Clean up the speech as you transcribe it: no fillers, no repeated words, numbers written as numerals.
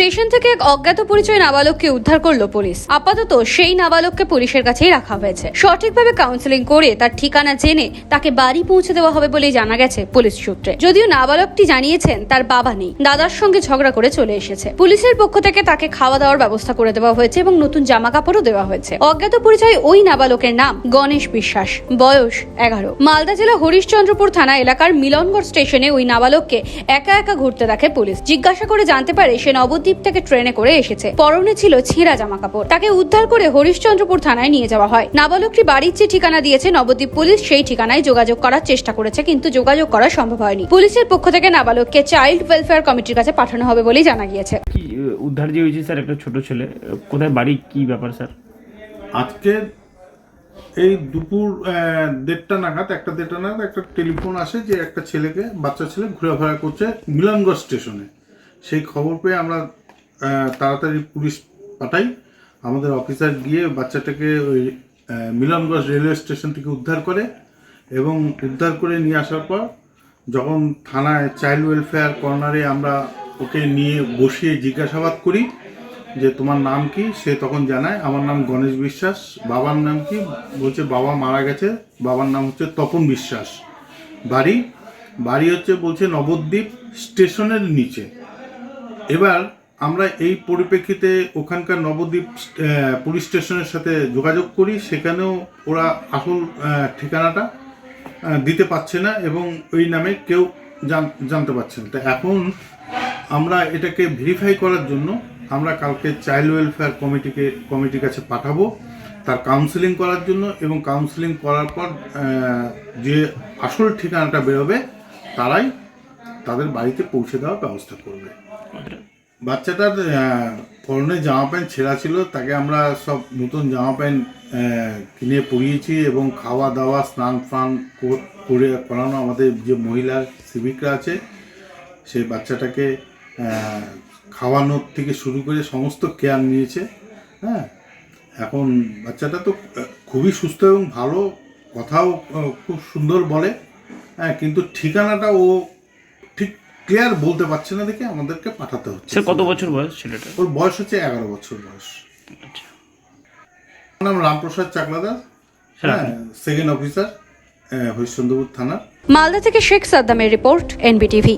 Station থেকে এক অজ্ঞাত পরিচয় নাবালককে উদ্ধার করলো পুলিশ। আপাতত সেই নাবালককে পুলিশের কাছেই রাখা হয়েছে। সঠিকভাবে কাউন্সেলিং করে তার ঠিকানা জেনে তাকে বাড়ি পৌঁছে দেওয়া হবে বলেই জানা গেছে পুলিশ সূত্রে। যদিও নাবালকটি জানিয়েছেন তার বাবা নেই, দাদার সঙ্গে ঝগড়া করে চলে এসেছে। পুলিশের পক্ষ থেকে তাকে খাওয়া দাওয়ার ব্যবস্থা করে দেওয়া হয়েছে এবং নতুন জামা কাপড়ও দেওয়া হয়েছে। অজ্ঞাত পরিচয় ওই নাবালকের নাম গণেশ বিশ্বাস, বয়স 11। মালদা জেলা হরিশ্চন্দ্রপুর থানা এলাকার মিলনগড় স্টেশনে ওই নাবালককে একা একা ঘুরতে দেখে পুলিশ। জিজ্ঞাসা করে জানতে পারে সে নবদ্বীপ থেকে ট্রেনে করে এসেছে, পরনে ছিল ছেঁড়া জামা কাপড়। তাকে উদ্ধার করে হরিশ্চন্দ্রপুর থানায় নিয়ে যাওয়া হয়। নাবালকটি বাড়ির যে ঠিকানা দিয়েছে নবদ্বীপ পুলিশ, সেই ঠিকানায় যোগাযোগ করার চেষ্টা করেছে, কিন্তু যোগাযোগ করা সম্ভব হয়নি। পুলিশের পক্ষ থেকে নাবালককে চাইল্ড ওয়েলফেয়ার কমিটির কাছে পাঠানো হবে বলেই জানা গিয়েছে। কি উদ্ধার যে হয়েছে স্যার, একটা ছোট ছেলে, কোথায় বাড়ি, কি ব্যাপার স্যার? আজকে এই দুপুর 1:30 নাগাদ একটা টেলিফোন আসে যে একটা বাচ্চা ছেলে ঘোরাফেরা করছে মিলনগড় স্টেশনে। সেই খবর পেয়ে আমরা তাড়াতাড়ি পুলিশ পাঠাই। আমাদের অফিসার গিয়ে বাচ্চাটাকে ওই মিলনগড় রেলওয়ে স্টেশন থেকে উদ্ধার করে এবং উদ্ধার করে নিয়ে আসার পর যখন থানায় চাইল্ড ওয়েলফেয়ার কর্নারে আমরা ওকে নিয়ে বসিয়ে জিজ্ঞাসাবাদ করি যে তোমার নাম কি, সে তখন জানায় আমার নাম গণেশ বিশ্বাস। বাবার নাম কি, বলছে বাবা মারা গেছে, বাবার নাম হচ্ছে তপন বিশ্বাস। বাড়ি হচ্ছে বলছে নবদ্বীপ স্টেশনের নিচে। এবার আমরা এই পরিপ্রেক্ষিতে ওখানকার নবদ্বীপ পুলিশ স্টেশনের সাথে যোগাযোগ করি। সেখানেও ওরা আসল ঠিকানাটা দিতে পারছে না এবং ওই নামে কেউ জানতে পারছে না। তো এখন আমরা এটাকে ভেরিফাই করার জন্য আমরা কালকে চাইল্ড ওয়েলফেয়ার কমিটির কাছে পাঠাবো তার কাউন্সেলিং করার জন্য, এবং কাউন্সেলিং করার পর যে আসল ঠিকানাটা বেরোবে তারাই তাদের বাড়িতে পৌঁছে দেওয়ার ব্যবস্থা করবে। বাচ্চাটার পরনে জামা প্যান্ট ছেঁড়া ছিল, তাকে আমরা সব নতুন জামা প্যান্ট কিনে পরিয়েছি এবং খাওয়া দাওয়া স্নান ফান করানো আমাদের যে মহিলা সিভিকরা আছে সেই বাচ্চাটাকে খাওয়ানোর থেকে শুরু করে সমস্ত কেয়ার নিয়েছে। হ্যাঁ, এখন বাচ্চাটা তো খুবই সুস্থ এবং ভালো, কথাও খুব সুন্দর বলে। হ্যাঁ, কিন্তু ঠিকানাটা ও ঠিক ক্লিয়ার বলতে পারছে না, দেখে আমাদেরকে পাঠাতে হচ্ছে। স্যার কত বছর বয়স ছেলেটা? ওর বয়স হচ্ছে 11 বছর বয়স। আচ্ছা, আমার নাম রামপ্রসাদ চাকলাদার, হ্যাঁ, সেকেন্ড অফিসার হরিশ্চন্দ্রপুর থানা। মালদা থেকে শেখ সাদ্দামের রিপোর্ট, এনবিটিভি।